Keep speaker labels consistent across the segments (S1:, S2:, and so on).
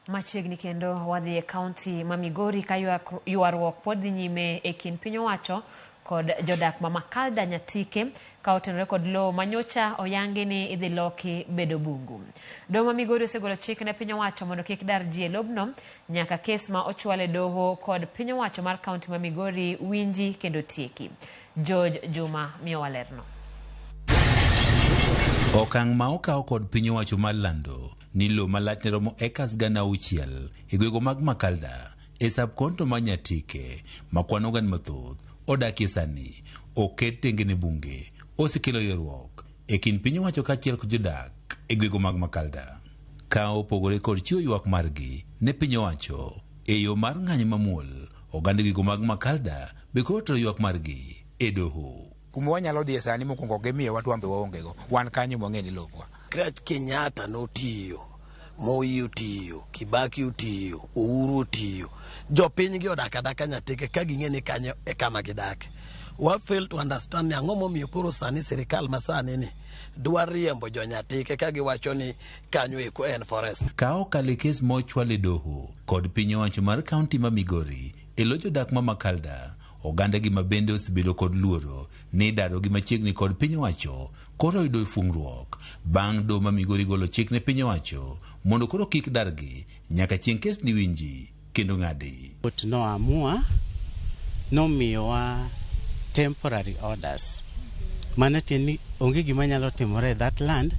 S1: Machiegni kendo wadhi e kaunti ma Migori ka ywaruok pod dhi nyime e kind piny owacho kod jodak ma Macalder Nyatike ka otenore kod lowo manyocha oyangi ni idhi loki bedo bungu. Doho ma Migori osegolo chik ne piny owacho mondo kik dar ji e lobno nyaka kes ma ochwal e doho kod piny owacho mar kaunti ma Migori winji kendo tieki. George Juma miyo walerno.
S2: Okang' ma okaw kod piny owacho mar lando ni lowo malach ne romo ekas 6,000 e gwego mag Macalder e subkonto ma Nyatike ma kwano gan mathoth odakie sani oket tenge bunge osekelo ywaruok e kind piny owacho kaachiel kod jodak e gwego mag Macalder ka opogore kod chiwo ywak margi ne piny owacho e yo mar ng'anyo mamuol. Oganda gwego mag Macalder be koro tero ywak margi e doho.
S3: Kuma wanyalo dhi e sani mokwongo gimiyo watwambe waongego wan kanyo mwang'e ni lopwa.
S4: Kenyatta notiyo, Moi otiyo, Kibaki otiyo, Uhuru otiyo. Jopiny gi odak adaka Nyatike ka ging'e ni kanyo e kama gidake. We fail to understand ni ang'o momiyo koro sani sirkal masani ni dwa riembo jo Nyatike ka giwacho ni kanyo eko en forest.
S2: Ka okale kes mochwal e doho kod piny owacho mar kaunti ma Migori e lo jodak ma Macalder, oganda gi mabende osebedo kod luoro ni daro gi machiegni kod piny owacho koro yudo fungruok bang' doho ma Migori golo chik ne piny owacho mondo koro kik dargi nyaka chieng' kes ni winji kendo ng'adi.
S5: Noamua nomiyowa temporary orders. Mana tieni onge gima nyalo timore that land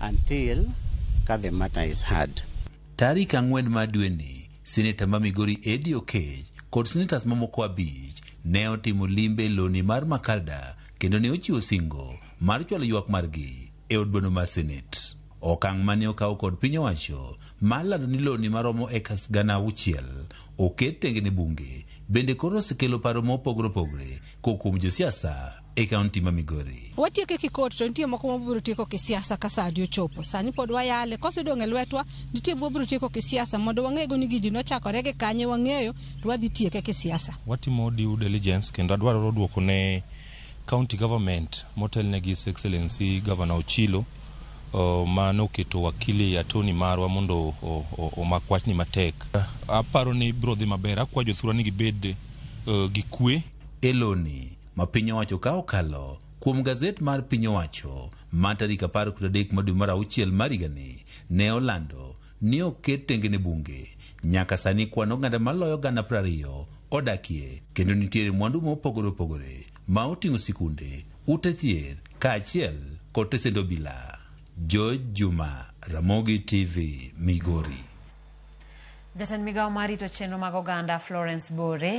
S5: until the matter is heard.
S2: Tarik 4 ma dwe ni, Senator ma Migori Eddie Oketch kod senators mamoko 5 ne otimo limbe loni mar Macalder kendo ne ochiwo singo mar chwalo ywak margi e od bura mar Senate. Okang' mane okaw kod piny owacho mar lando ni loni maromo ekas 6,000 oket tenge bunge bende koro osekelo paro mopogore opogore kuom josiasa e kaunti ma Migori.
S6: Watieke kikot to nitie moko mabiro tieko kisiasa ka sadi ochopo. Sani pod wayale kosedong' e lwetwa nitie mabiro tieko kisiasa mondo wang'ego ni giji nochakore gi kanye wang'eyo to wadhi tieke kisiasa.
S7: Watimo due diligence kendo adwaro duoko ne county government motelne gi His Excellency Governor Ochilo mano oketo wakili atoni marwa mondo omak wachni matek. Aparo ni biro dhi maber. Akwa jothura ni gibed gi kwe
S2: eloni ma piny owacho ka okalo kuom gazet mar piny owacho ma tarik 13 dwe mar 6 mar higani ne olando ni oket tenge bunge nyaka sani kwan oganda maloyo 20,000 odakie kendo nitiere mwandu mopogore opogore ma oting'o sikunde, ute thieth kaachiel kod tesend obila. George Juma, Ramogi TV, Migori.
S1: Jatend migawo mar rito chenro mag oganda Florence Bore